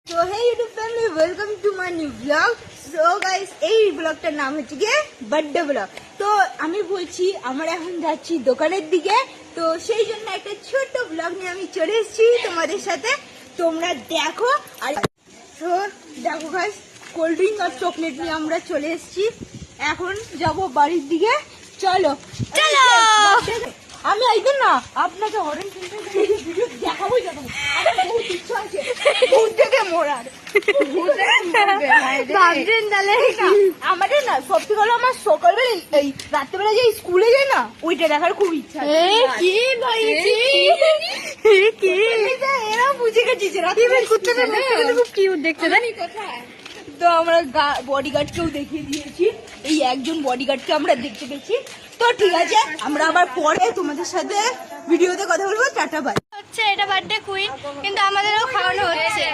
So hey YouTube family, welcome to my new vlog. So guys, এই ব্লগটার নাম হচ্ছে গিয়ে বার্থডে ব্লগ। তো আমি বলছি আমরা এখন যাচ্ছি দোকানের দিকে, তো সেই জন্য একটা ছোট্ট ব্লগ নিয়ে আমি চলে এসেছি তোমাদের সাথে, তোমরা দেখো। আর তো দেখো গাইস, কোল্ড ড্রিঙ্ক আর চকলেট নিয়ে আমরা চলে এসেছি, এখন যাব বাড়ির দিকে। চলো চলো। আমি একদিন না আপনাকে হরেন ভিডিও দেখাবোই দেখাবো, আমার বহুত ইচ্ছা আছে ভূত থেকে মরার। ভাবছেন তাহলে আমাদের না সব থেকে হলো আমার সকালবেলা এই রাত্রেবেলা যে স্কুলে যায় না, ওইটা দেখার খুব ইচ্ছা আছে। এরা বুঝে গেছি যে খুব কিউট দেখতে, জানি কোথায়। তো আমরা বডিগার্ডকেও দেখিয়ে দিয়েছি, এই একজন বডিগার্ডকে আমরা দেখতে পেয়েছি। তো ঠিক আছে, আমরা আবার পরে তোমাদের সাথে ভিডিওতে কথা বলবো। Tata bye. হচ্ছে এটা বার্থডে কুইন, কিন্তু আমাদেরও খাওয়ানো হচ্ছে।